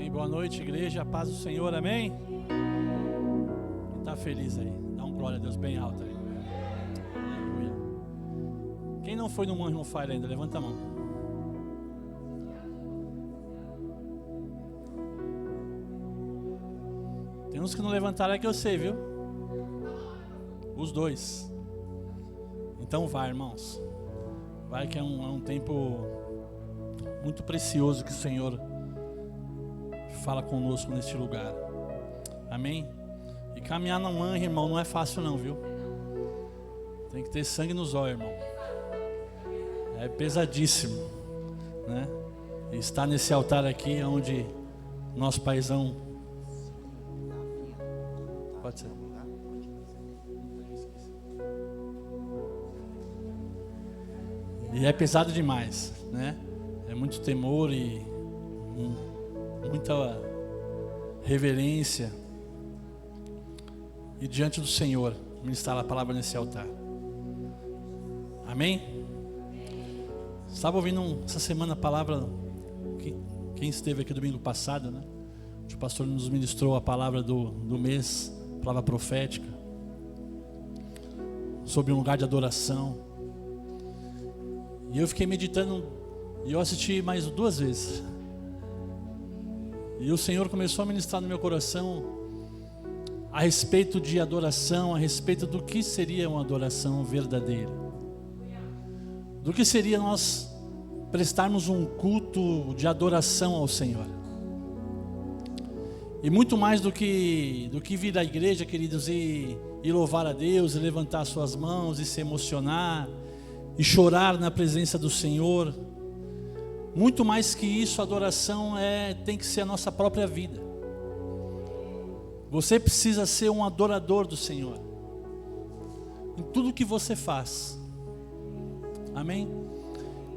Amém. Boa noite, igreja. A paz do Senhor. Amém. Quem está feliz aí? Dá um glória a Deus bem alto aí. Aleluia. Quem não foi no Monte on Fire ainda? Levanta a mão. Tem uns que não levantaram, é que eu sei, viu? Os dois. Então vai, irmãos. Vai que é um tempo muito precioso que o Senhor fala conosco neste lugar. Amém? E caminhar na manhã, irmão, não é fácil não, viu? Tem que ter sangue nos olhos, irmão. É pesadíssimo, né? E estar nesse altar aqui, onde nosso paizão... Pode ser. E é pesado demais, né? É muito temor e muita reverência. E diante do Senhor, ministrar a palavra nesse altar. Amém? Estava ouvindo essa semana a palavra, quem esteve aqui domingo passado, né? O pastor nos ministrou a palavra do mês, palavra profética, sobre um lugar de adoração. E eu fiquei meditando, e eu assisti mais 2 vezes. E o Senhor começou a ministrar no meu coração a respeito de adoração, a respeito do que seria uma adoração verdadeira. Do que seria nós prestarmos um culto de adoração ao Senhor. E muito mais do que vir à igreja, queridos, e louvar a Deus, e levantar suas mãos, e se emocionar, e chorar na presença do Senhor. Muito mais que isso, a adoração tem que ser a nossa própria vida. Você precisa ser um adorador do Senhor em tudo que você faz. Amém?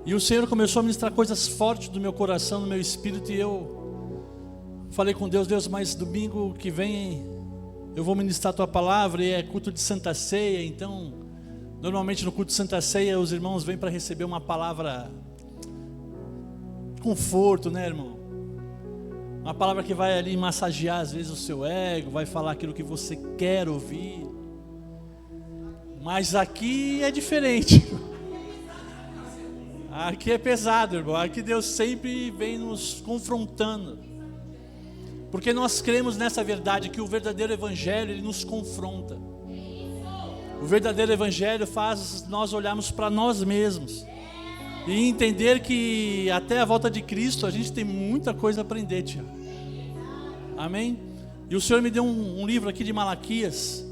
E o Senhor começou a ministrar coisas fortes do meu coração, no meu espírito, e eu falei com Deus: Deus, mas domingo que vem eu vou ministrar a tua palavra, e é culto de Santa Ceia. Então, normalmente no culto de Santa Ceia os irmãos vêm para receber uma palavra de conforto, né, irmão? Uma palavra que vai ali massagear às vezes o seu ego, vai falar aquilo que você quer ouvir. Mas aqui é diferente. Aqui é pesado, irmão. Aqui Deus sempre vem nos confrontando. Porque nós cremos nessa verdade, que o verdadeiro evangelho, ele nos confronta. O verdadeiro evangelho faz nós olharmos para nós mesmos e entender que até a volta de Cristo a gente tem muita coisa a aprender, Tiago. Amém? E o Senhor me deu um livro aqui de Malaquias.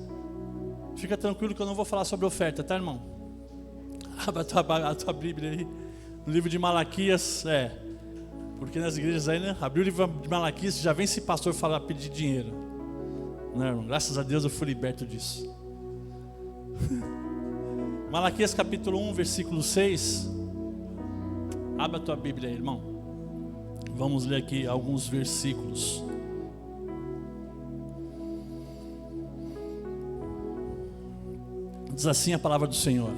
Fica tranquilo que eu não vou falar sobre oferta, tá, irmão? Abra a tua Bíblia aí. No livro de Malaquias, porque nas igrejas aí, né? Abriu o livro de Malaquias, já vem esse pastor falar, pedir dinheiro. Não, irmão? Graças a Deus eu fui liberto disso. Malaquias capítulo 1, versículo 6. Abra a tua Bíblia aí, irmão. Vamos ler aqui alguns versículos. Diz assim a palavra do Senhor.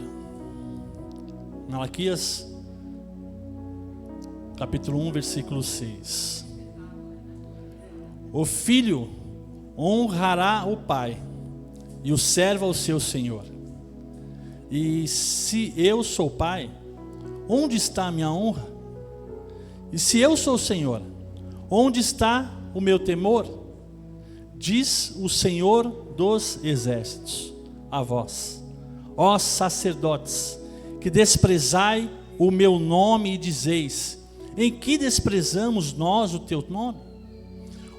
Malaquias capítulo 1, versículo 6. O filho honrará o pai, e o servo ao seu senhor. E se eu sou pai, onde está a minha honra? E se eu sou Senhor, onde está o meu temor? Diz o Senhor dos exércitos a vós, ó sacerdotes, que desprezai o meu nome e dizeis: em que desprezamos nós o teu nome?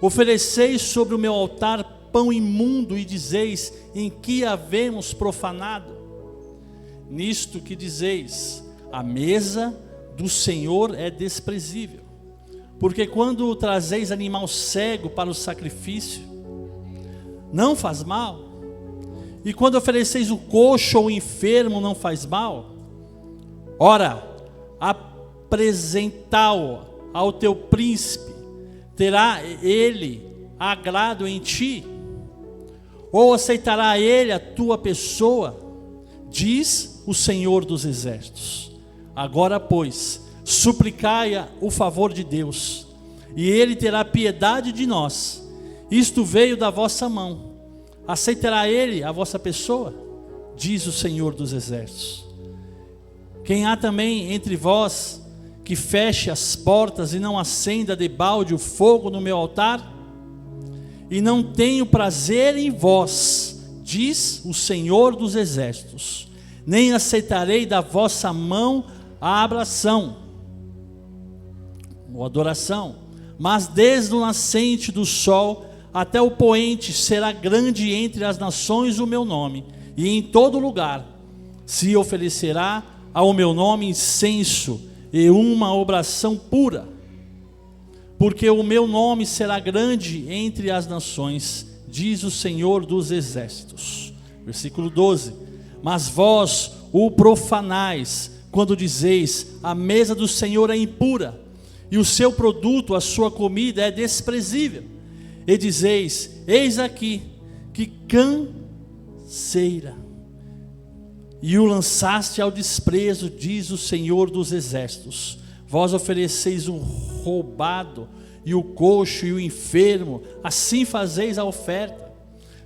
Ofereceis sobre o meu altar pão imundo e dizeis: em que havemos profanado? Nisto que dizeis: a mesa do Senhor é desprezível. Porque quando trazeis animal cego para o sacrifício, não faz mal? E quando ofereceis o coxo ou o enfermo, não faz mal? Ora, apresentá-o ao teu príncipe, terá ele agrado em ti? Ou aceitará ele a tua pessoa? Diz o Senhor dos exércitos. Agora, pois, suplicai o favor de Deus, e ele terá piedade de nós. Isto veio da vossa mão. Aceitará ele a vossa pessoa? Diz o Senhor dos Exércitos. Quem há também entre vós que feche as portas e não acenda debalde o fogo no meu altar? E não tenho prazer em vós, diz o Senhor dos Exércitos, nem aceitarei da vossa mão a abração, ou adoração, mas desde o nascente do sol até o poente será grande entre as nações o meu nome, e em todo lugar se oferecerá ao meu nome incenso e uma obração pura, porque o meu nome será grande entre as nações, diz o Senhor dos Exércitos. Versículo 12: mas vós o profanais, quando dizeis, a mesa do Senhor é impura, e o seu produto, a sua comida é desprezível, e dizeis, eis aqui, que canseira, e o lançaste ao desprezo, diz o Senhor dos Exércitos. Vós ofereceis o roubado, e o coxo, e o enfermo, assim fazeis a oferta.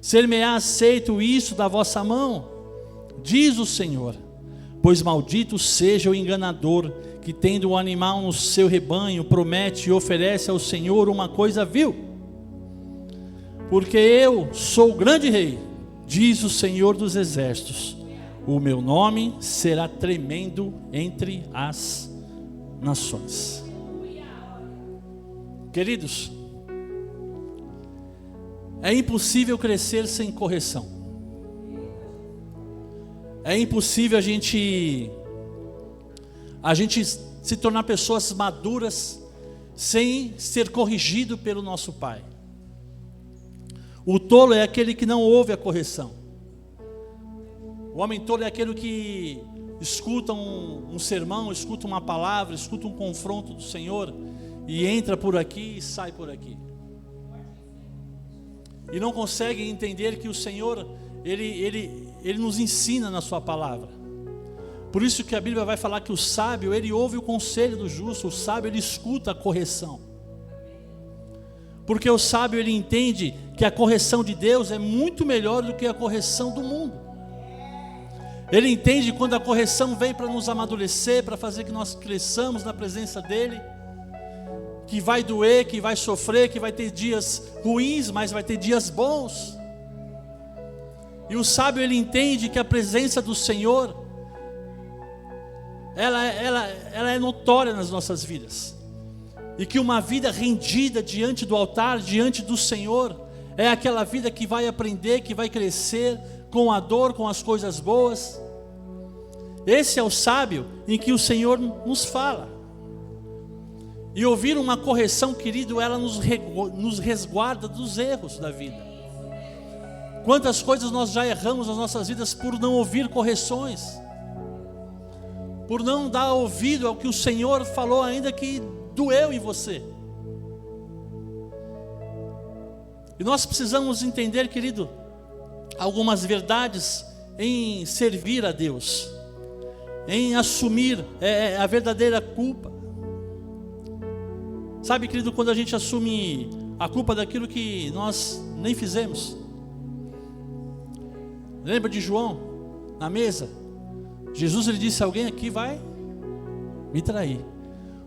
Ser-me-á aceito isso da vossa mão? Diz o Senhor. Pois maldito seja o enganador, que tendo um animal no seu rebanho, promete e oferece ao Senhor uma coisa vil. Porque eu sou o grande rei, diz o Senhor dos Exércitos, o meu nome será tremendo entre as nações. Queridos, é impossível crescer sem correção. É impossível a gente se tornar pessoas maduras sem ser corrigido pelo nosso Pai. O tolo é aquele que não ouve a correção. O homem tolo é aquele que escuta um sermão, escuta uma palavra, escuta um confronto do Senhor e entra por aqui e sai por aqui. E não consegue entender que o Senhor, Ele nos ensina na sua palavra. Por isso que a Bíblia vai falar que o sábio, ele ouve o conselho do justo, o sábio, ele escuta a correção. Porque o sábio, ele entende que a correção de Deus é muito melhor do que a correção do mundo. Ele entende quando a correção vem para nos amadurecer, para fazer que nós cresçamos na presença dEle, que vai doer, que vai sofrer, que vai ter dias ruins, mas vai ter dias bons. E o sábio, ele entende que a presença do Senhor, ela é notória nas nossas vidas, e que uma vida rendida diante do altar, diante do Senhor, é aquela vida que vai aprender, que vai crescer com a dor, com as coisas boas. Esse é o sábio em que o Senhor nos fala. E ouvir uma correção, querido, ela nos resguarda dos erros da vida. Quantas coisas nós já erramos nas nossas vidas por não ouvir correções, por não dar ouvido ao que o Senhor falou, ainda que doeu em você. E nós precisamos entender, querido, algumas verdades em servir a Deus, em assumir a verdadeira culpa. Sabe, querido, quando a gente assume a culpa daquilo que nós nem fizemos. Lembra de João, na mesa? Jesus, ele disse, alguém aqui vai me trair.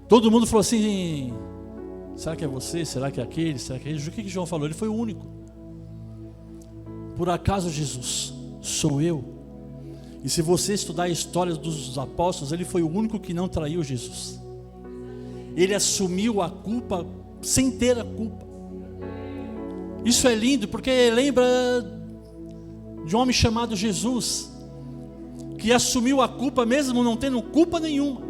Todo mundo falou assim, será que é você? Será que é aquele? Será que é ele? O que João falou? Ele foi o único. Por acaso, Jesus, sou eu? E se você estudar a história dos apóstolos, ele foi o único que não traiu Jesus. Ele assumiu a culpa sem ter a culpa. Isso é lindo, porque lembra de um homem chamado Jesus, que assumiu a culpa mesmo não tendo culpa nenhuma.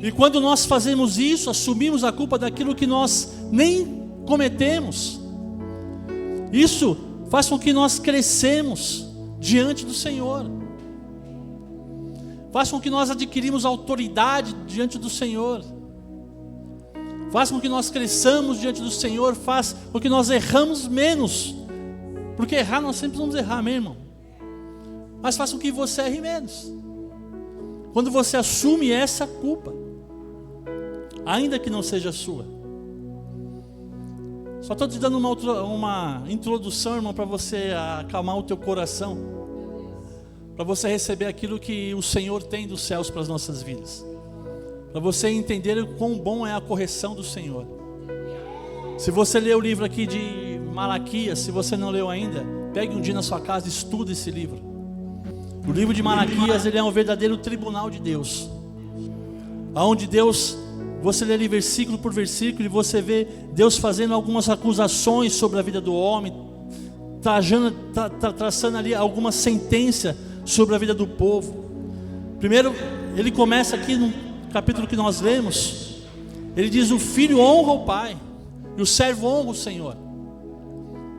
E quando nós fazemos isso, assumimos a culpa daquilo que nós nem cometemos, isso faz com que nós crescemos diante do Senhor, faz com que nós adquirimos autoridade diante do Senhor, faz com que nós cresçamos diante do Senhor, faz com que nós erramos menos, porque errar nós sempre vamos errar, meu irmão, mas faz com que você erre menos, quando você assume essa culpa, ainda que não seja sua. Só estou te dando uma introdução, irmão, para você acalmar o teu coração, para você receber aquilo que o Senhor tem dos céus para as nossas vidas, para você entender o quão bom é a correção do Senhor. Se você ler o livro aqui de Malaquias, se você não leu ainda, pegue um dia na sua casa e estude esse livro. O livro de Malaquias, ele é um verdadeiro tribunal de Deus, aonde Deus, você lê ali versículo por versículo e você vê Deus fazendo algumas acusações sobre a vida do homem, traçando ali alguma sentença sobre a vida do povo. Primeiro, ele começa aqui no capítulo que nós lemos, ele diz: o filho honra o pai e o servo honra o Senhor.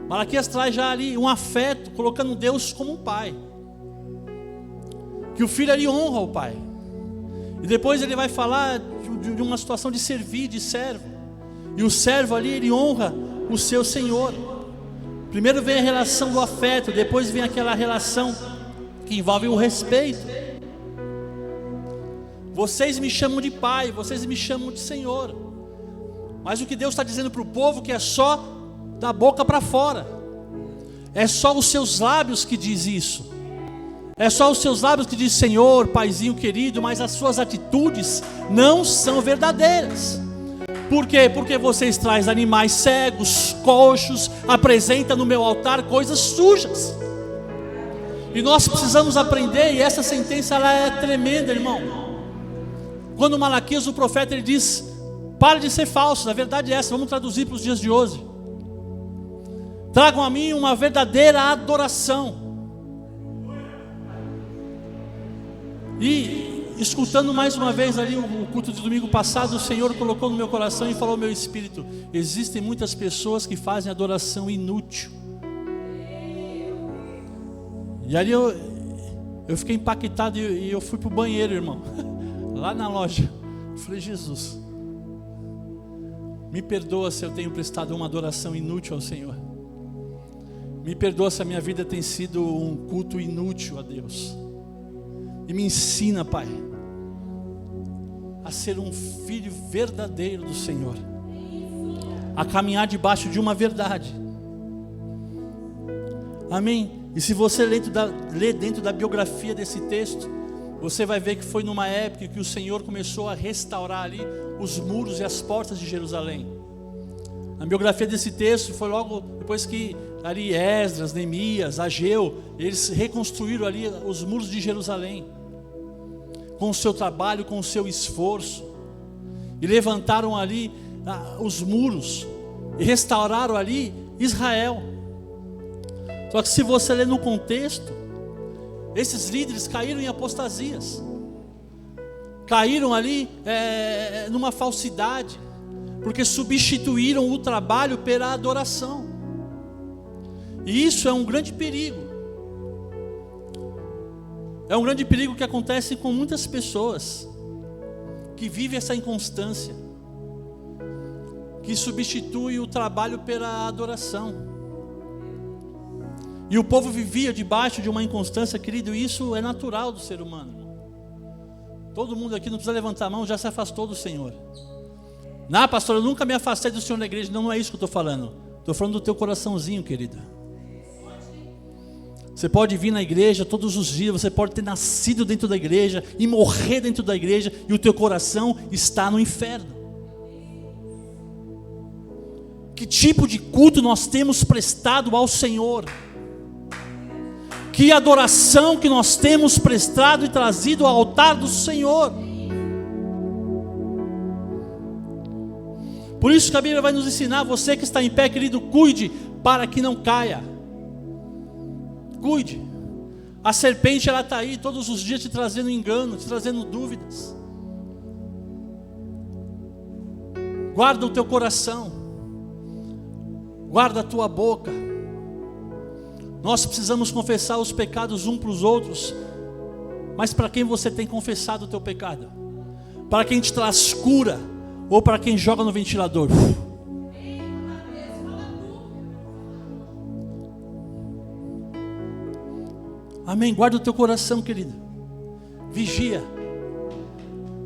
Malaquias traz já ali um afeto, colocando Deus como um pai, que o filho ali honra o pai. E depois ele vai falar de uma situação de servir, de servo. E o servo ali, ele honra o seu senhor. Primeiro vem a relação do afeto, depois vem aquela relação que envolve o respeito. Vocês me chamam de pai, vocês me chamam de senhor. Mas o que Deus está dizendo para o povo que é só da boca para fora. É só os seus lábios que diz isso. É só os seus lábios que diz Senhor, paizinho querido, mas as suas atitudes não são verdadeiras. Por quê? Porque vocês trazem animais cegos, coxos, apresenta no meu altar coisas sujas. E nós precisamos aprender, e essa sentença ela é tremenda, irmão. Quando Malaquias, o profeta, ele diz: pare de ser falsos, a verdade é essa, vamos traduzir para os dias de hoje. Tragam a mim uma verdadeira adoração. E escutando mais uma vez ali o culto de domingo passado, o Senhor colocou no meu coração e falou ao meu espírito: existem muitas pessoas que fazem adoração inútil. E ali eu fiquei impactado e eu fui para o banheiro, irmão, lá na loja. Eu falei: Jesus, me perdoa se eu tenho prestado uma adoração inútil ao Senhor. Me perdoa se a minha vida tem sido um culto inútil a Deus. E me ensina, Pai, a ser um filho verdadeiro do Senhor, a caminhar debaixo de uma verdade. Amém? E se você ler dentro da biografia desse texto, você vai ver que foi numa época que o Senhor começou a restaurar ali os muros e as portas de Jerusalém. A biografia desse texto foi logo depois que ali Esdras, Neemias, Ageu, eles reconstruíram ali os muros de Jerusalém, com o seu trabalho, com o seu esforço, e levantaram ali os muros, e restauraram ali Israel. Só que se você ler no contexto, esses líderes caíram em apostasias, caíram ali numa falsidade, porque substituíram o trabalho pela adoração. E isso é um grande perigo. É um grande perigo que acontece com muitas pessoas que vivem essa inconstância, que substitui o trabalho pela adoração. E o povo vivia debaixo de uma inconstância, querido, e isso é natural do ser humano. Todo mundo aqui não precisa levantar a mão, já se afastou do Senhor. Não, pastor, eu nunca me afastei do Senhor na igreja. Não é isso que eu estou falando. Estou falando do teu coraçãozinho, querida. Você pode vir na igreja todos os dias, você pode ter nascido dentro da igreja e morrer dentro da igreja, e o teu coração está no inferno. Que tipo de culto nós temos prestado ao Senhor? Que adoração que nós temos prestado e trazido ao altar do Senhor? Por isso que a Bíblia vai nos ensinar: você que está em pé, querido, cuide para que não caia. Cuide. A serpente, ela está aí todos os dias te trazendo engano, te trazendo dúvidas. Guarda o teu coração, guarda a tua boca. Nós precisamos confessar os pecados uns para os outros. Mas para quem você tem confessado o teu pecado? Para quem te traz cura, ou para quem joga no ventilador? Amém? Guarda o teu coração, querido. Vigia.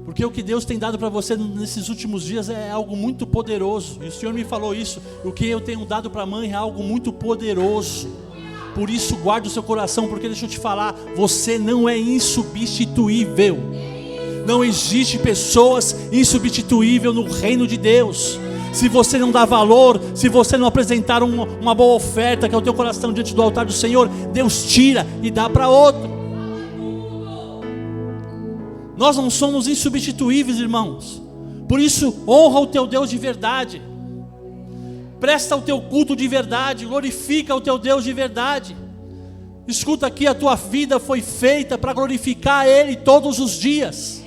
Porque o que Deus tem dado para você nesses últimos dias é algo muito poderoso. E o Senhor me falou isso. O que eu tenho dado para a mãe é algo muito poderoso. Por isso guarde o seu coração, porque deixa eu te falar, você não é insubstituível. Não existe pessoas insubstituíveis no reino de Deus. Se você não dá valor, se você não apresentar uma boa oferta, que é o teu coração diante do altar do Senhor, Deus tira e dá para outro. Nós não somos insubstituíveis, irmãos. Por isso, honra o teu Deus de verdade. Presta o teu culto de verdade. Glorifica o teu Deus de verdade. Escuta aqui, a tua vida foi feita para glorificar Ele todos os dias.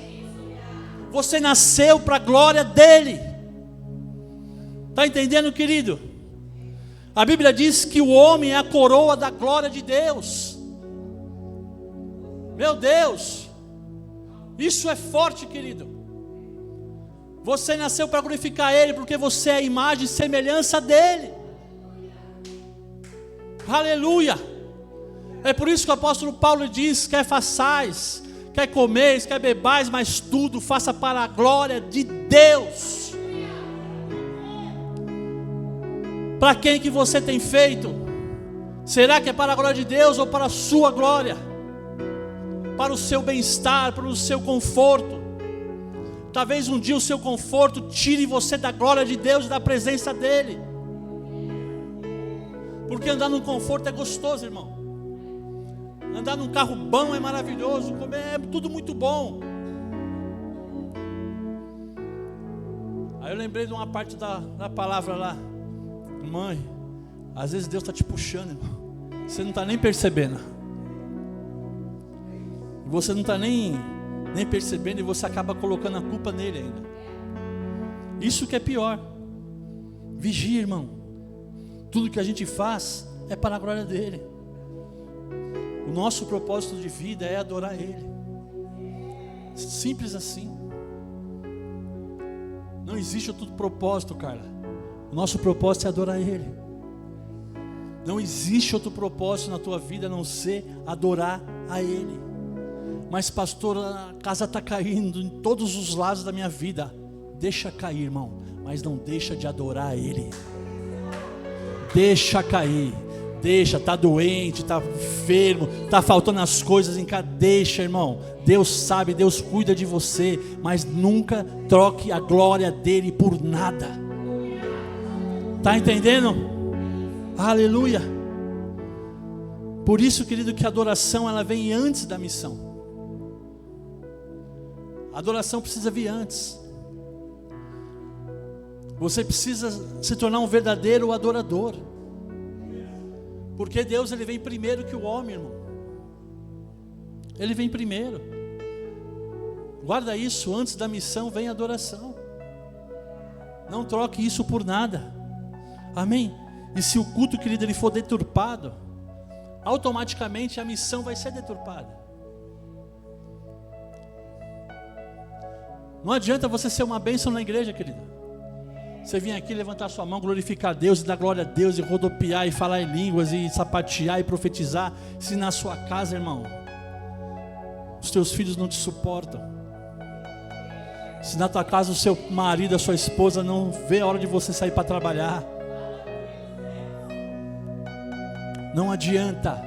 Você nasceu para a glória dEle. Está entendendo, querido? A Bíblia diz que o homem é a coroa da glória de Deus. Meu Deus! Isso é forte, querido. Você nasceu para glorificar Ele, porque você é a imagem e semelhança dEle. Aleluia. É por isso que o apóstolo Paulo diz: quer façais, quer comeis, quer bebais, mas tudo faça para a glória de Deus. Para quem que você tem feito? Será que é para a glória de Deus ou para a sua glória? Para o seu bem-estar, para o seu conforto. Talvez um dia o seu conforto tire você da glória de Deus e da presença dEle. Porque andar num conforto é gostoso, irmão. Andar num carro bom é maravilhoso, comer é tudo muito bom. Aí eu lembrei de uma parte da palavra lá. Mãe, às vezes Deus está te puxando, irmão. Você não está nem percebendo. Você não está nem percebendo e você acaba colocando a culpa nele ainda. Isso que é pior. Vigia, irmão. Tudo que a gente faz é para a glória dele. O nosso propósito de vida é adorar Ele. Simples assim. Não existe outro propósito, Carla. O nosso propósito é adorar Ele. Não existe outro propósito na tua vida a não ser adorar a Ele. Mas pastor, a casa está caindo em todos os lados da minha vida. Deixa cair, irmão, mas não deixa de adorar a Ele. Deixa cair. Deixa, está doente, está enfermo, está faltando as coisas em casa. Deixa, irmão. Deus sabe, Deus cuida de você. Mas nunca troque a glória dele por nada. Está entendendo? Aleluia. Por isso, querido, que a adoração ela vem antes da missão. A adoração precisa vir antes. Você precisa se tornar um verdadeiro adorador. Porque Deus ele vem primeiro que o homem, irmão. Ele vem primeiro. Guarda isso, antes da missão vem a adoração. Não troque isso por nada. Amém? E se o culto, querido, ele for deturpado, automaticamente a missão vai ser deturpada. Não adianta você ser uma bênção na igreja, querido. Você vir aqui levantar sua mão, glorificar a Deus e dar glória a Deus e rodopiar e falar em línguas e sapatear e profetizar. Se na sua casa, irmão, os teus filhos não te suportam. Se na tua casa o seu marido, a sua esposa não vê a hora de você sair para trabalhar. Não adianta.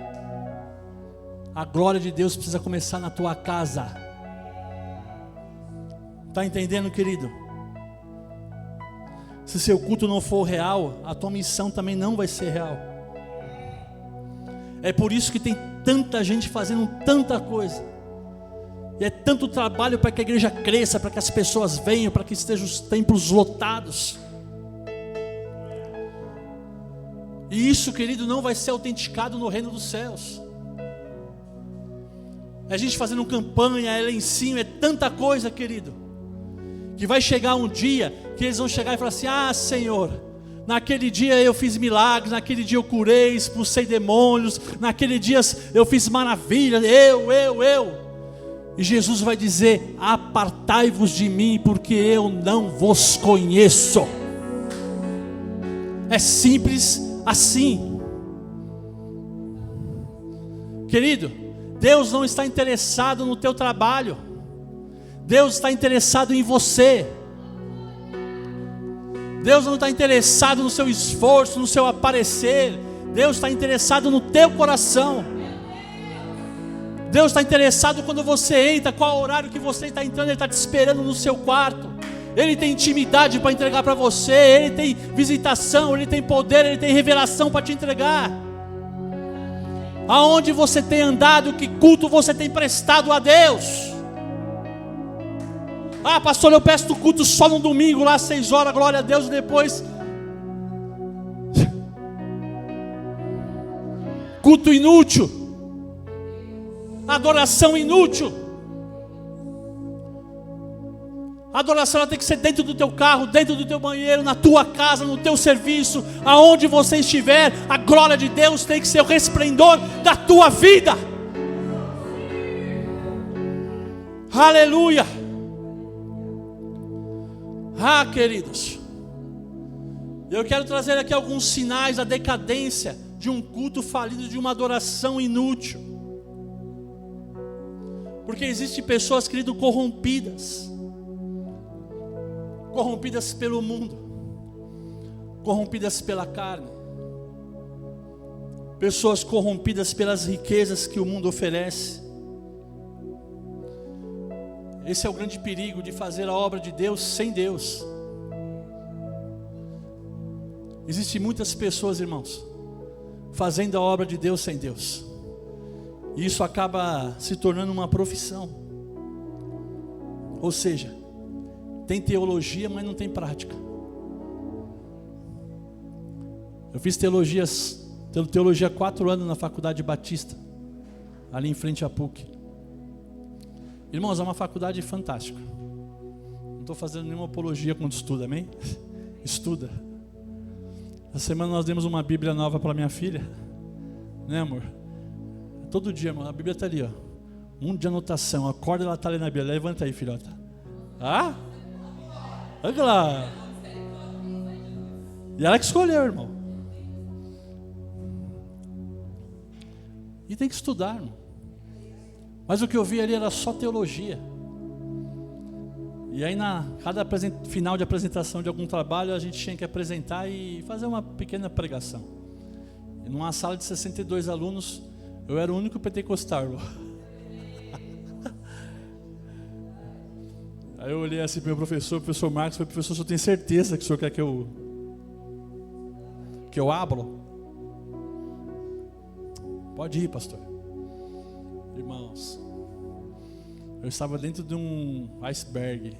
A glória de Deus precisa começar na tua casa. Está entendendo, querido? Se seu culto não for real, a tua missão também não vai ser real. É por isso que tem tanta gente fazendo tanta coisa. E é tanto trabalho para que a igreja cresça, para que as pessoas venham, para que estejam os templos lotados. E isso, querido, não vai ser autenticado no reino dos céus. É a gente fazendo campanha, é lencinho, é tanta coisa, querido. Que vai chegar um dia que eles vão chegar e falar assim: ah, Senhor, naquele dia eu fiz milagres, naquele dia eu curei, expulsei demônios, naquele dia eu fiz maravilhas, eu. E Jesus vai dizer: apartai-vos de mim, porque eu não vos conheço. É simples assim. Querido, Deus não está interessado no teu trabalho. Deus está interessado em você. Deus não está interessado no seu esforço, no seu aparecer. Deus está interessado no teu coração. Deus está interessado quando você entra, qual horário que você está entrando. Ele está te esperando no seu quarto. Ele tem intimidade para entregar para você. Ele tem visitação, Ele tem poder, Ele tem revelação para te entregar. Aonde você tem andado, que culto você tem prestado a Deus? Ah, pastor, eu peço culto só no domingo, lá às 6 horas, glória a Deus, e depois culto inútil, adoração inútil. A adoração ela tem que ser dentro do teu carro, dentro do teu banheiro, na tua casa, no teu serviço, aonde você estiver. A glória de Deus tem que ser o resplendor da tua vida. Aleluia. Ah, queridos, eu quero trazer aqui alguns sinais da decadência de um culto falido, de uma adoração inútil. Porque existem pessoas, querido, corrompidas pelo mundo, corrompidas pela carne, pessoas corrompidas pelas riquezas que o mundo oferece. Esse é o grande perigo de fazer a obra de Deus sem Deus. Existem muitas pessoas, irmãos, fazendo a obra de Deus sem Deus. E isso acaba se tornando uma profissão. Ou seja, tem teologia, mas não tem prática. Eu fiz teologia 4 anos na Faculdade Batista, ali em frente à PUC. Irmãos, é uma faculdade fantástica. Não estou fazendo nenhuma apologia quando estuda, amém? Estuda. Essa semana nós demos uma Bíblia nova para minha filha, né, amor? Todo dia, irmão, a Bíblia está ali, ó. Um de anotação, acorda, ela está ali na Bíblia. Levanta aí, filhota. Ah? Olha lá. E ela que escolheu, irmão. E tem que estudar, irmão. Mas o que eu vi ali era só teologia. E aí cada final de apresentação de algum trabalho a gente tinha que apresentar e fazer uma pequena pregação. E numa sala de 62 alunos, eu era o único pentecostal. Aí eu olhei assim para o meu professor, o professor Marcos, falei: professor, o senhor tem certeza que o senhor quer que eu abro? Pode ir, pastor. Irmãos, eu estava dentro de um iceberg.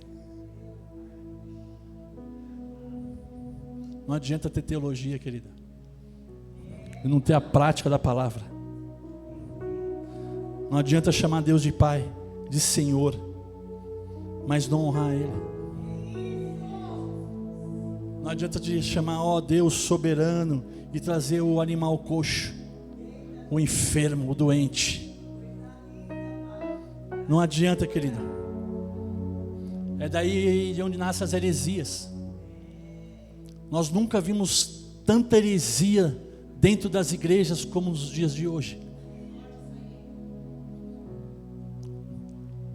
Não adianta ter teologia, querida, e não ter a prática da palavra. Não adianta chamar Deus de Pai, de Senhor, mas não honrar Ele. Não adianta te chamar, ó Deus soberano, e trazer o animal coxo, o enfermo, o doente. Não adianta, querido. É daí de onde nascem as heresias. Nós nunca vimos tanta heresia dentro das igrejas como nos dias de hoje.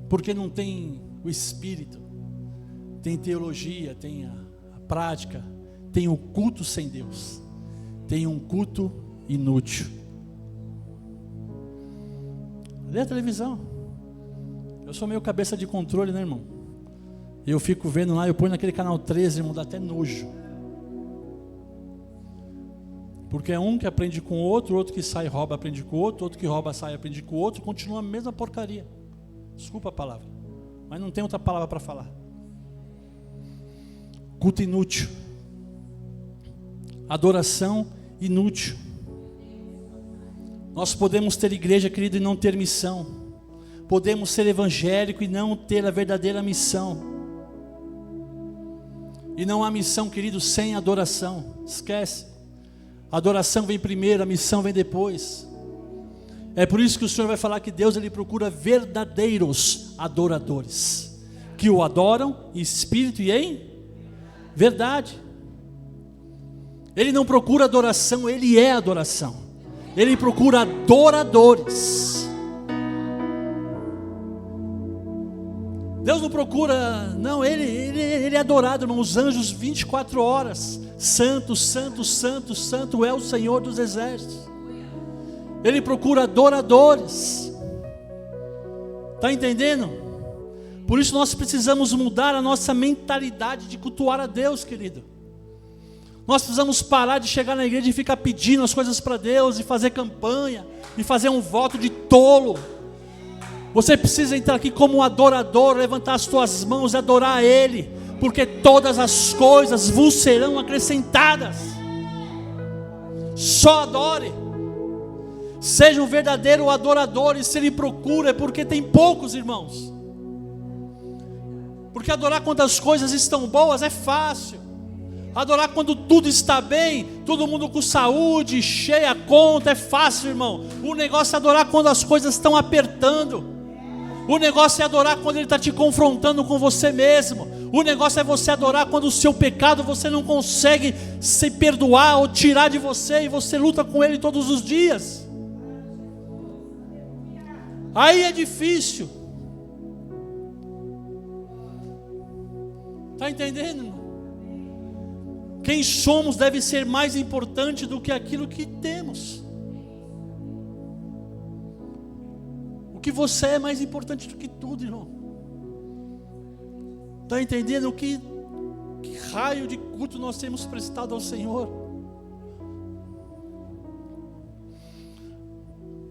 Porque não tem o Espírito, tem teologia, tem a prática, tem o culto sem Deus, tem um culto inútil. Lê a televisão. Eu sou meio cabeça de controle, né, irmão? Eu fico vendo lá, eu ponho naquele canal 13, irmão, dá até nojo. Porque é um que aprende com o outro que sai e rouba aprende com o outro que rouba sai e aprende com o outro, continua a mesma porcaria. Desculpa a palavra, mas não tem outra palavra para falar. Culto inútil, adoração inútil. Nós podemos ter igreja, querido, e não ter missão. Podemos ser evangélico e não ter a verdadeira missão. E não há missão, querido, sem adoração. Esquece. A adoração vem primeiro, a missão vem depois. É por isso que o Senhor vai falar que Deus ele procura verdadeiros adoradores, que o adoram em espírito e em verdade. Ele não procura adoração, Ele é adoração. Ele procura adoradores. Deus não procura, não, Ele é adorado, irmão. Os anjos 24 horas, santo, santo, santo, santo é o Senhor dos exércitos. Ele procura adoradores. Está entendendo? Por isso nós precisamos mudar a nossa mentalidade de cultuar a Deus, querido. Nós precisamos parar de chegar na igreja e ficar pedindo as coisas para Deus, e fazer campanha, e fazer um voto de tolo. Você precisa entrar aqui como um adorador, levantar as tuas mãos e adorar a Ele, porque todas as coisas vos serão acrescentadas. Só adore. Seja um verdadeiro adorador, e se Ele procura é porque tem poucos, irmãos. Porque adorar quando as coisas estão boas é fácil. Adorar quando tudo está bem, todo mundo com saúde, cheia a conta, é fácil, irmão. O negócio é adorar quando as coisas estão apertando. O negócio é adorar quando Ele está te confrontando com você mesmo. O negócio é você adorar quando o seu pecado você não consegue se perdoar ou tirar de você, e você luta com ele todos os dias. Aí é difícil. Está entendendo? Quem somos deve ser mais importante do que aquilo que temos. O que você é mais importante do que tudo, irmão. Está entendendo? Que raio de culto nós temos prestado ao Senhor?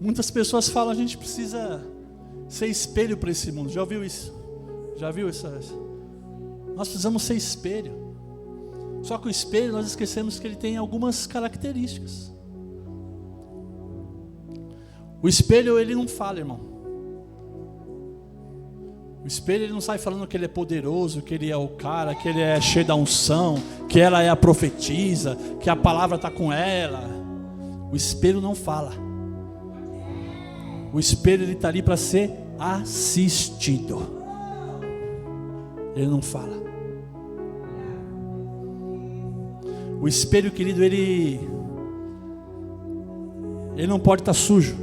Muitas pessoas falam, a gente precisa ser espelho para esse mundo. Já ouviu isso? Já viu isso? Nós precisamos ser espelho. Só que o espelho, nós esquecemos que ele tem algumas características. O espelho, ele não fala, irmão. O espelho, ele não sai falando que ele é poderoso, que ele é o cara, que ele é cheio da unção, que ela é a profetisa, que a palavra está com ela. O espelho não fala. O espelho, ele está ali para ser assistido. Ele não fala. O espelho, querido, ele não pode estar sujo.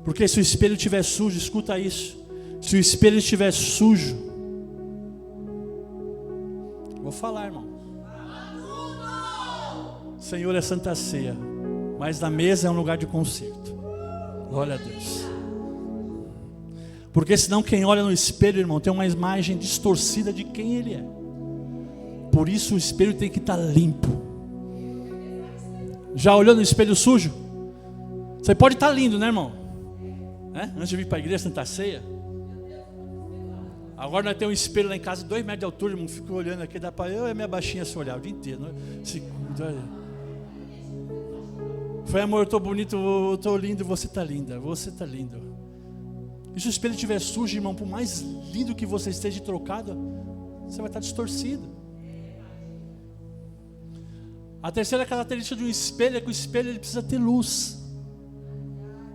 Porque se o espelho estiver sujo, escuta isso. Se o espelho estiver sujo, vou falar, irmão. Senhor, é Santa Ceia, mas na mesa é um lugar de conserto. Glória a Deus. Porque senão quem olha no espelho, irmão, tem uma imagem distorcida de quem ele é. Por isso o espelho tem que estar limpo. Já olhou no espelho sujo? Você pode estar lindo, né, irmão? Antes de vir para a igreja, Santa Ceia. Agora nós temos um espelho lá em casa, 2 metros de altura, irmão. Fico olhando aqui, dá para eu e a minha baixinha se olhar o dia inteiro. Foi, amor, eu estou bonito, eu estou lindo, você está linda, você está lindo. E se o espelho estiver sujo, irmão, por mais lindo que você esteja trocado, você vai estar distorcido. A terceira característica de um espelho é que o espelho, ele precisa ter luz.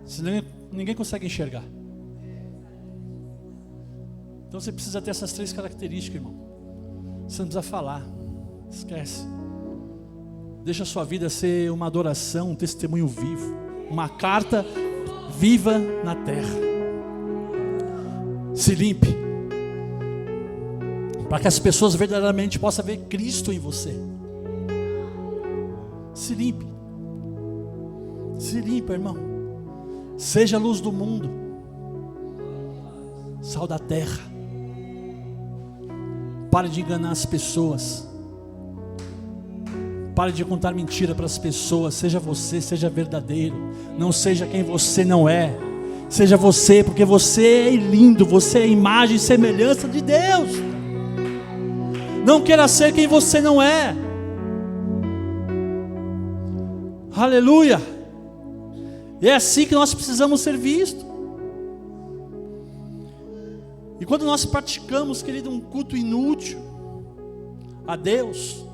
Senão ninguém consegue enxergar. Então você precisa ter essas 3 características, irmão. Você não precisa falar. Esquece. Deixa a sua vida ser uma adoração, um testemunho vivo, uma carta viva na terra. Se limpe, para que as pessoas verdadeiramente possam ver Cristo em você. Se limpe. Se limpa, irmão. Seja a luz do mundo, sal da terra. Pare de enganar as pessoas. Pare de contar mentira para as pessoas. Seja você, seja verdadeiro. Não seja quem você não é. Seja você, porque você é lindo. Você é a imagem e semelhança de Deus. Não queira ser quem você não é. Aleluia. E é assim que nós precisamos ser vistos. E quando nós praticamos, querido, um culto inútil a Deus,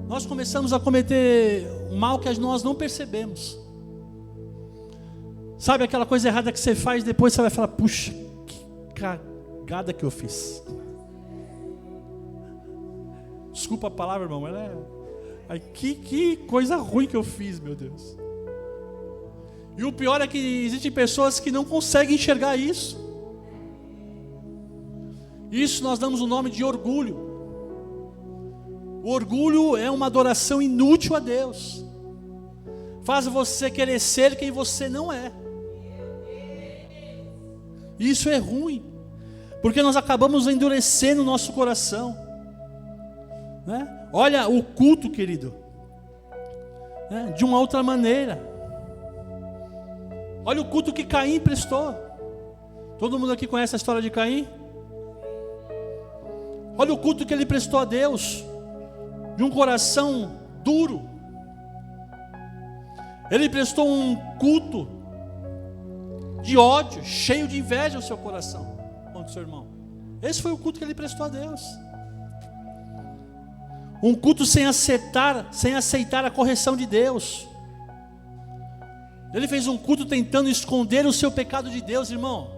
nós começamos a cometer um mal que nós não percebemos. Sabe aquela coisa errada que você faz, depois você vai falar, puxa, que cagada que eu fiz. Desculpa a palavra, irmão, ela é... que coisa ruim que eu fiz, meu Deus. E o pior é que existem pessoas que não conseguem enxergar isso. Isso nós damos o nome de orgulho. O orgulho é uma adoração inútil a Deus. Faz você querer ser quem você não é. Isso é ruim, porque nós acabamos endurecendo o nosso coração, né? Olha o culto, querido, né? De uma outra maneira. Olha o culto que Caim prestou. Todo mundo aqui conhece a história de Caim? Olha o culto que ele prestou a Deus, de um coração duro. Ele prestou um culto de ódio, cheio de inveja no seu coração contra o seu irmão. Esse foi o culto que ele prestou a Deus. Um culto sem aceitar a correção de Deus. Ele fez um culto tentando esconder o seu pecado de Deus, irmão.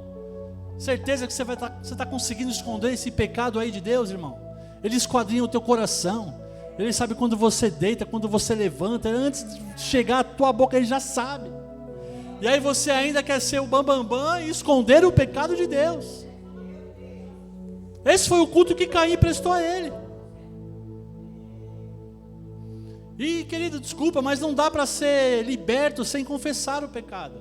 Certeza que você está conseguindo esconder esse pecado aí de Deus, irmão? Ele esquadrinha o teu coração. Ele sabe quando você deita, quando você levanta. Antes de chegar à tua boca, ele já sabe. E aí você ainda quer ser o bambambam e esconder o pecado de Deus. Esse foi o culto que Caim prestou a ele. E querido, desculpa, mas não dá para ser liberto sem confessar o pecado.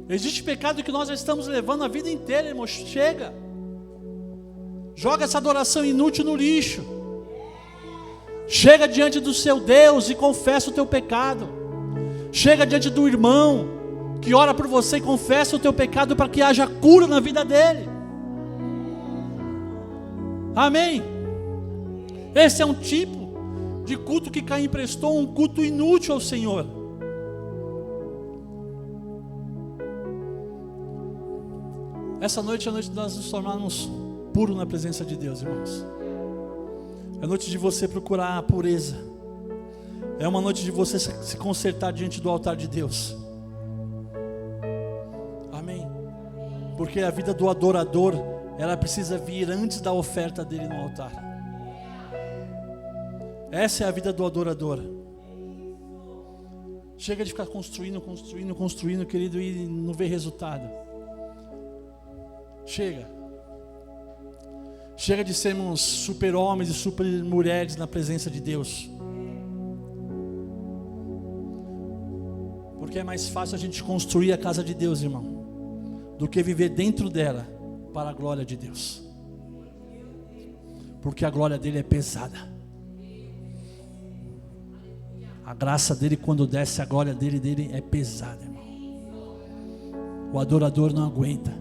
Existe pecado que nós já estamos levando a vida inteira, irmão. Chega. Joga essa adoração inútil no lixo. Chega diante do seu Deus e confessa o teu pecado. Chega diante do irmão que ora por você e confessa o teu pecado para que haja cura na vida dele. Amém? Esse é um tipo de culto que Caim prestou, um culto inútil ao Senhor. Essa noite é a noite de nós nos tornarmos puros na presença de Deus, irmãos. É a noite de você procurar a pureza. É uma noite de você se consertar diante do altar de Deus. Amém? Porque a vida do adorador, ela precisa vir antes da oferta dele no altar. Essa é a vida do adorador. Chega de ficar construindo, querido, e não ver resultado. Chega de sermos super homens e super mulheres na presença de Deus. Porque é mais fácil a gente construir a casa de Deus, irmão, do que viver dentro dela para a glória de Deus. Porque a glória dele é pesada. A graça dele, quando desce, a glória dele é pesada, irmão. O adorador não aguenta.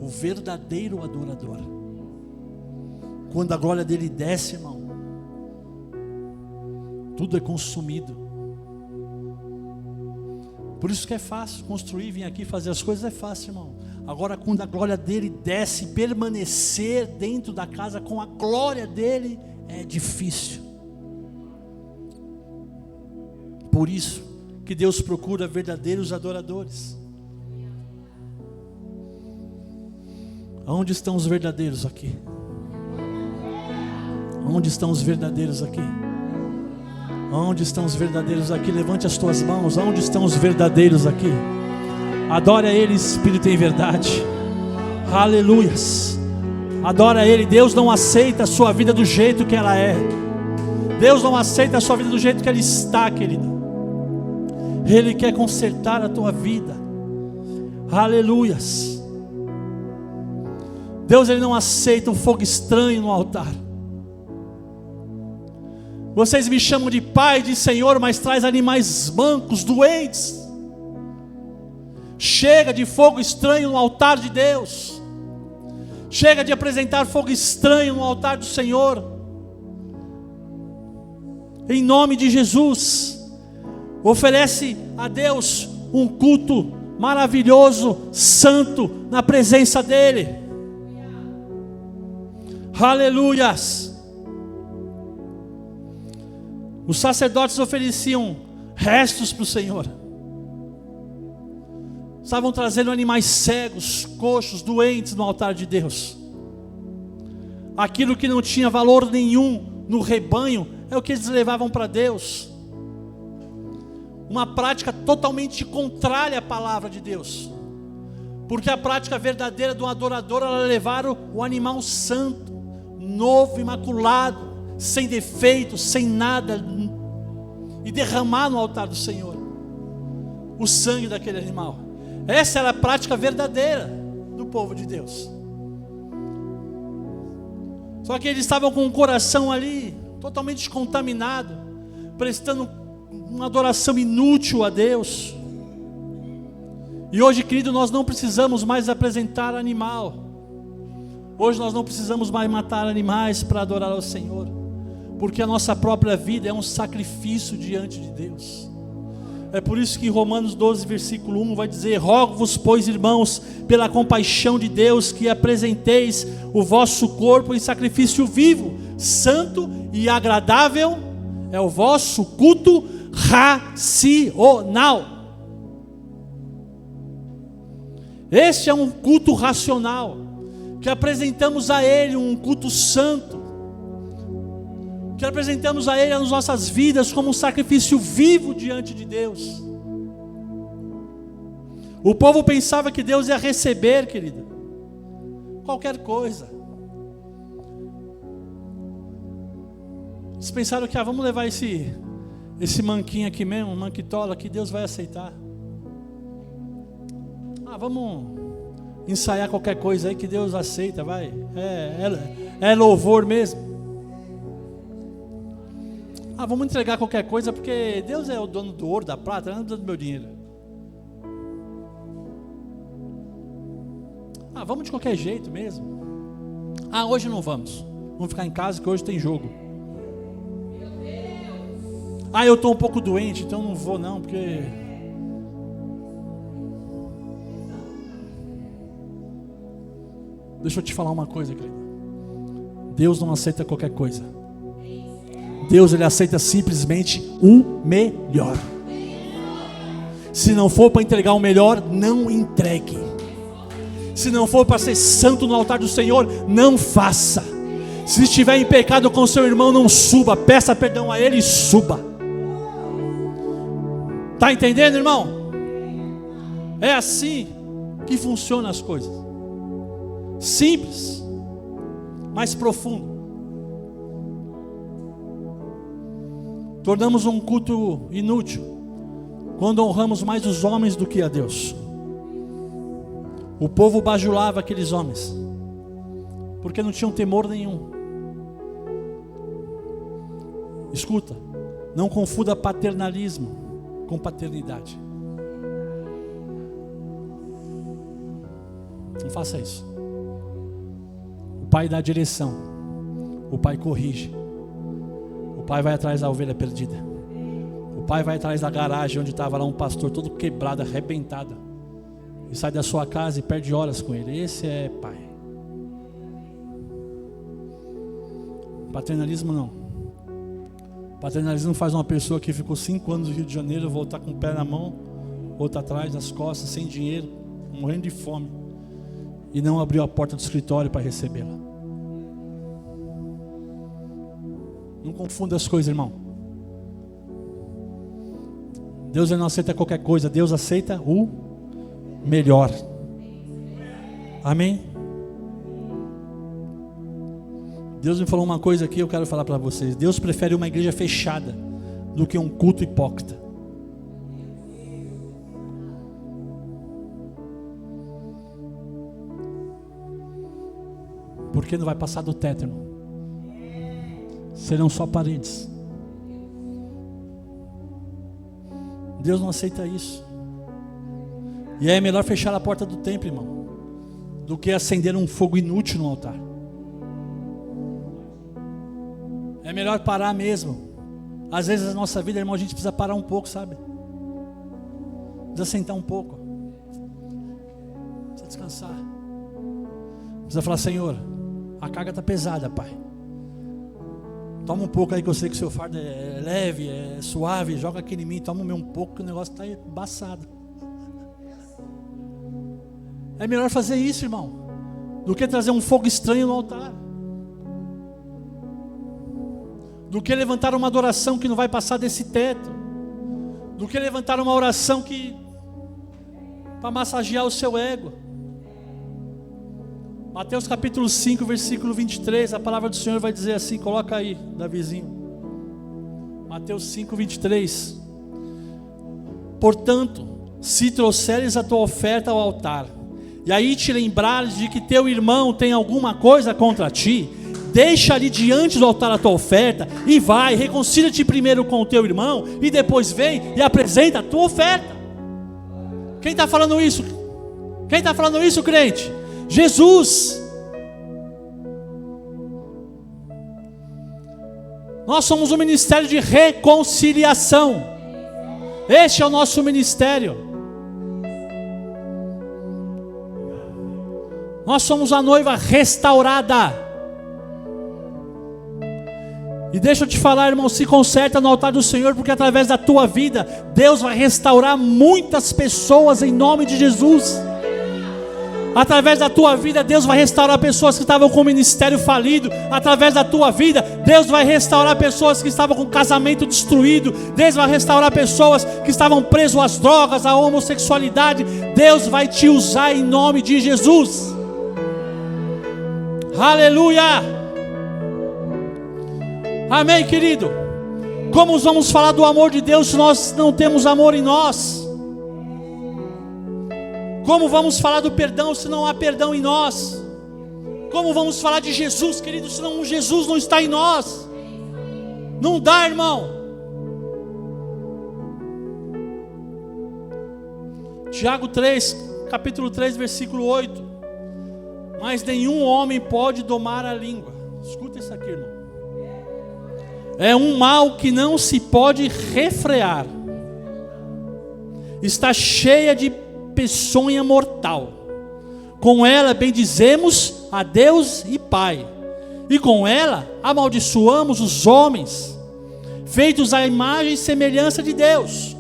O verdadeiro adorador, quando a glória dele desce, irmão, tudo é consumido. Por isso que é fácil construir, vir aqui fazer as coisas, é fácil, irmão. Agora, quando a glória dele desce, permanecer dentro da casa com a glória dele é difícil. Por isso que Deus procura verdadeiros adoradores. Onde estão os verdadeiros aqui? Onde estão os verdadeiros aqui? Onde estão os verdadeiros aqui? Levante as tuas mãos. Onde estão os verdadeiros aqui? Adore a Ele, Espírito em verdade. Aleluias. Adora a Ele. Deus não aceita a sua vida do jeito que ela é. Deus não aceita a sua vida do jeito que ela está, querido. Ele quer consertar a tua vida. Aleluias. Deus, Ele não aceita um fogo estranho no altar. Vocês me chamam de Pai, de Senhor, mas traz animais mancos, doentes. Chega de fogo estranho no altar de Deus. Chega de apresentar fogo estranho no altar do Senhor. Em nome de Jesus, oferece a Deus um culto maravilhoso, santo, na presença dEle. Aleluias. Os sacerdotes ofereciam restos para o Senhor. Estavam trazendo animais cegos, coxos, doentes no altar de Deus. Aquilo que não tinha valor nenhum no rebanho é o que eles levavam para Deus. Uma prática totalmente contrária à palavra de Deus. Porque a prática verdadeira do adorador era levar o animal santo, novo, imaculado, sem defeito, sem nada, e derramar no altar do Senhor o sangue daquele animal. Essa era a prática verdadeira do povo de Deus. Só que eles estavam com o coração ali totalmente contaminado, prestando uma adoração inútil a Deus. E hoje, querido, nós não precisamos mais apresentar animal. Hoje nós não precisamos mais matar animais para adorar ao Senhor, porque a nossa própria vida é um sacrifício diante de Deus. É por isso que Romanos 12, versículo 1 vai dizer: rogo-vos, pois, irmãos, pela compaixão de Deus, que apresenteis o vosso corpo em sacrifício vivo, santo e agradável, é o vosso culto racional. Este é um culto racional, que apresentamos a Ele, um culto santo, que apresentamos a Ele as nossas vidas como um sacrifício vivo diante de Deus. O povo pensava que Deus ia receber, querido, qualquer coisa. Eles pensaram que vamos levar esse manquinho aqui mesmo, manquitola, que Deus vai aceitar. Vamos ensaiar qualquer coisa aí que Deus aceita, vai. É louvor mesmo. Vamos entregar qualquer coisa, porque Deus é o dono do ouro, da prata, não é o dono do meu dinheiro. Vamos de qualquer jeito mesmo. Hoje não vamos. Vamos ficar em casa que hoje tem jogo. Eu estou um pouco doente, então não vou não, porque... Deixa eu te falar uma coisa, querido. Deus não aceita qualquer coisa. Deus, Ele aceita simplesmente o melhor. Se não for para entregar o melhor, não entregue. Se não for para ser santo no altar do Senhor, não faça. Se estiver em pecado com seu irmão, não suba. Peça perdão a ele e suba. Está entendendo, irmão? É assim que funcionam as coisas. Simples, mas profundo. Tornamos um culto inútil quando honramos mais os homens do que a Deus. O povo bajulava aqueles homens porque não tinham temor nenhum. Escuta, não confunda paternalismo com paternidade. Não faça isso. O pai dá direção, o pai corrige, o pai vai atrás da ovelha perdida, o pai vai atrás da garagem onde estava lá um pastor todo quebrado, arrebentado, e sai da sua casa e perde horas com ele. Esse é pai. Paternalismo não. Paternalismo faz uma pessoa que ficou 5 anos no Rio de Janeiro voltar com o pé na mão, outro atrás, nas costas, sem dinheiro, morrendo de fome, e não abriu a porta do escritório para recebê-la. Não confunda as coisas, irmão. Deus não aceita qualquer coisa, Deus aceita o melhor. Amém? Deus me falou uma coisa aqui, eu quero falar para vocês. Deus prefere uma igreja fechada do que um culto hipócrita. Porque não vai passar do teto, irmão. Serão só paredes. Deus não aceita isso. E é melhor fechar a porta do templo, irmão, do que acender um fogo inútil no altar. É melhor parar mesmo. Às vezes na nossa vida, irmão, a gente precisa parar um pouco, sabe? Precisa sentar um pouco. Precisa descansar. Precisa falar: Senhor, a carga está pesada, Pai. Toma um pouco aí, que eu sei que o seu fardo é leve, é suave. Joga aqui em mim, toma um pouco, que o negócio está embaçado. É melhor fazer isso, irmão, do que trazer um fogo estranho no altar, do que levantar uma adoração que não vai passar desse teto, do que levantar uma oração que para massagear o seu ego. Mateus capítulo 5, versículo 23, a palavra do Senhor vai dizer assim, coloca aí, Davizinho. Mateus 5, 23. Portanto, se trouxeres a tua oferta ao altar, e aí te lembrares de que teu irmão tem alguma coisa contra ti, deixa ali diante do altar a tua oferta, e vai, reconcilia-te primeiro com o teu irmão, e depois vem e apresenta a tua oferta. Quem está falando isso? Quem está falando isso, crente? Jesus. Nós somos um ministério de reconciliação. Este é o nosso ministério. Nós somos a noiva restaurada. E deixa eu te falar, irmão, se conserta no altar do Senhor, porque através da tua vida Deus vai restaurar muitas pessoas em nome de Jesus. Através da tua vida Deus vai restaurar pessoas que estavam com o ministério falido. Através da tua vida Deus vai restaurar pessoas que estavam com o casamento destruído. Deus vai restaurar pessoas que estavam presos às drogas, à homossexualidade. Deus vai te usar em nome de Jesus. Aleluia. Amém, querido. Como vamos falar do amor de Deus se nós não temos amor em nós? Como vamos falar do perdão se não há perdão em nós? Como vamos falar de Jesus, querido, se não, Jesus não está em nós? Não dá, irmão. Tiago 3, capítulo 3, versículo 8. Mas nenhum homem pode domar a língua. Escuta isso aqui, irmão. É um mal que não se pode refrear. Está cheia de peçonha mortal. Com ela bendizemos a Deus e Pai, e com ela amaldiçoamos os homens, feitos à imagem e semelhança de Deus.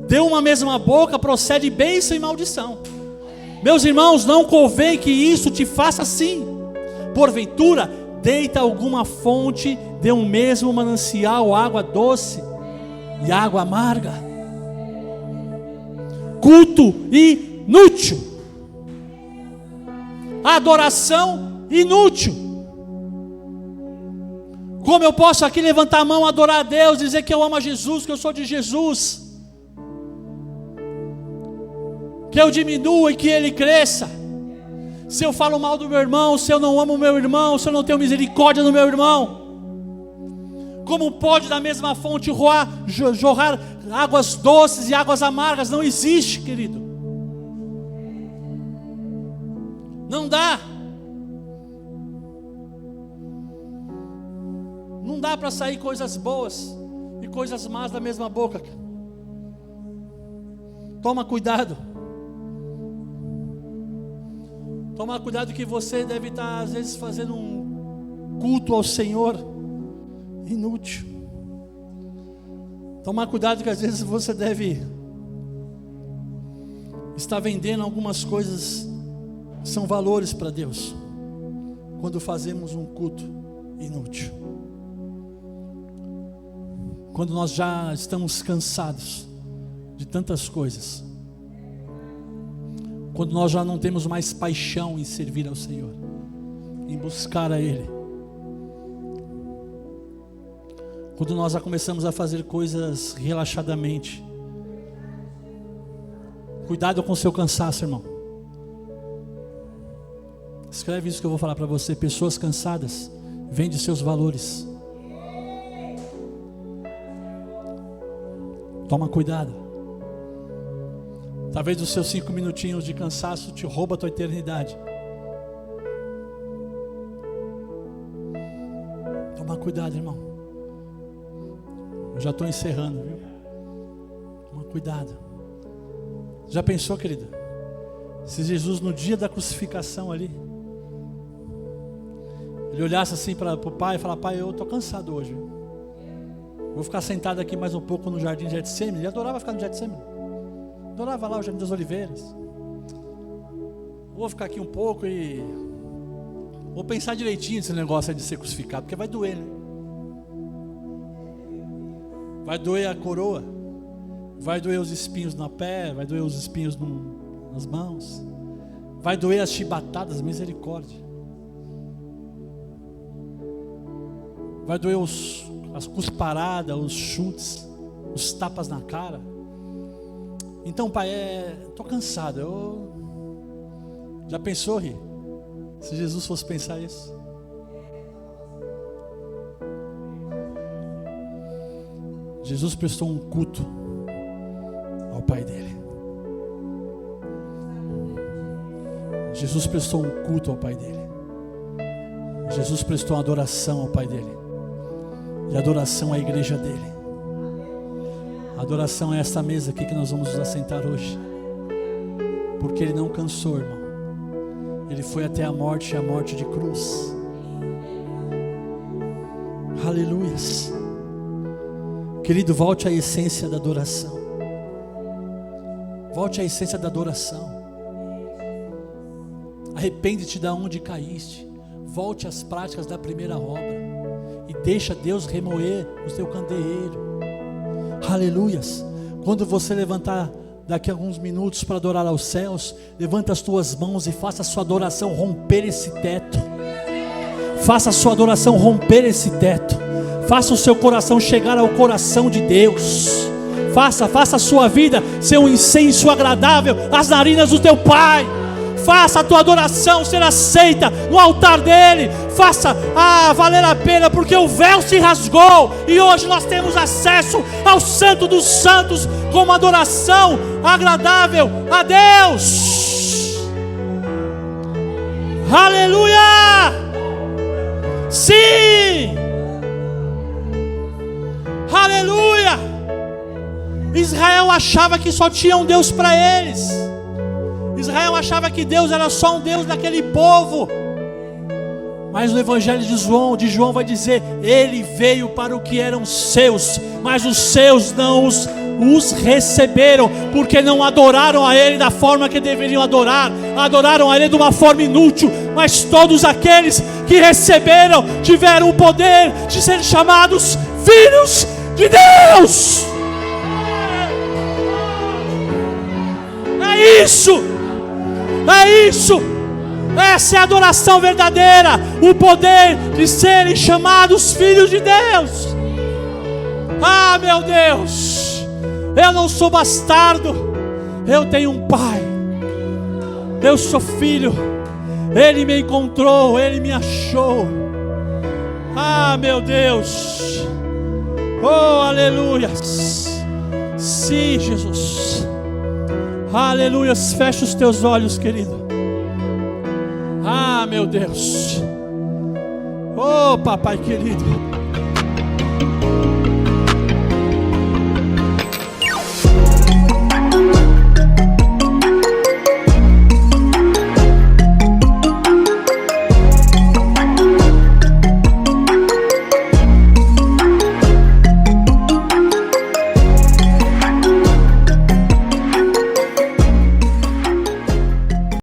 De uma mesma boca procede bênção e maldição. Meus irmãos, não convém que isso te faça assim. Porventura, deita alguma fonte de um mesmo manancial água doce e água amarga? Culto inútil, adoração inútil. Como eu posso aqui levantar a mão, adorar a Deus, dizer que eu amo a Jesus, que eu sou de Jesus, que eu diminua e que Ele cresça? Se eu falo mal do meu irmão, se eu não amo o meu irmão, se eu não tenho misericórdia do meu irmão, como pode da mesma fonte jorrar águas doces e águas amargas? Não existe, querido. Não dá. Não dá para sair coisas boas e coisas más da mesma boca. Toma cuidado. Toma cuidado, que você deve estar às vezes fazendo um culto ao Senhor inútil. Tomar cuidado, que às vezes você deve estar vendendo algumas coisas que são valores para Deus, quando fazemos um culto inútil, quando nós já estamos cansados de tantas coisas, quando nós já não temos mais paixão em servir ao Senhor, em buscar a Ele, quando nós já começamos a fazer coisas relaxadamente. Cuidado com o seu cansaço, irmão. Escreve isso que eu vou falar para você. Pessoas cansadas vendem seus valores. Toma cuidado. Talvez os seus 5 minutinhos de cansaço te rouba a tua eternidade. Toma cuidado, irmão. Eu já estou encerrando, viu? Toma cuidado. Já pensou, querida? Se Jesus no dia da crucificação ali, ele olhasse assim para o pai e falasse: pai, eu estou cansado hoje, viu? Vou ficar sentado aqui mais um pouco no jardim de Getsemane. Ele adorava ficar no Getsemane. Adorava lá o Jardim das Oliveiras. Vou ficar aqui um pouco e vou pensar direitinho nesse negócio aí de ser crucificado, porque vai doer, né? Vai doer a coroa, vai doer os espinhos na pé, vai doer os espinhos nas mãos, Vai doer as chibatadas, misericórdia. Vai doer as cusparadas, os chutes, os tapas na cara. Então, Pai, estou cansado. Já pensou, Ri? Se Jesus fosse pensar isso? Jesus prestou um culto ao Pai dele. Jesus prestou um culto ao Pai dele. Jesus prestou uma adoração ao Pai dele. E adoração à igreja dele. A adoração é esta mesa aqui que nós vamos nos assentar hoje. Porque ele não cansou, irmão. Ele foi até a morte, e a morte de cruz. Aleluias. Querido, volte à essência da adoração. Volte à essência da adoração. Arrepende-te de onde caíste. Volte às práticas da primeira obra. E deixa Deus remoer o teu candeeiro. Aleluias. Quando você levantar daqui a alguns minutos para adorar aos céus, levanta as tuas mãos e faça a sua adoração romper esse teto. Faça a sua adoração romper esse teto. Faça o seu coração chegar ao coração de Deus. Faça a sua vida ser um incenso agradável às narinas do teu Pai. Faça a tua adoração ser aceita no altar dele. Faça valer a pena, porque o véu se rasgou e hoje nós temos acesso ao Santo dos Santos com uma adoração agradável a Deus. Aleluia! Sim! Aleluia! Israel achava que só tinha um Deus para eles. Israel achava que Deus era só um Deus daquele povo. Mas no Evangelho de João vai dizer: Ele veio para o que eram seus, mas os seus não os receberam, porque não adoraram a Ele da forma que deveriam adorar. Adoraram a Ele de uma forma inútil. Mas todos aqueles que receberam tiveram o poder de ser chamados filhos de Deus. É isso. É isso. Essa é a adoração verdadeira. O poder de serem chamados filhos de Deus. Ah, meu Deus, eu não sou bastardo. Eu tenho um pai. Eu sou filho. Ele me encontrou, Ele me achou. Ah, meu Deus. Oh, aleluia. Sim, Jesus. Aleluia. Fecha os teus olhos, querido. Ah, meu Deus. Oh, papai querido.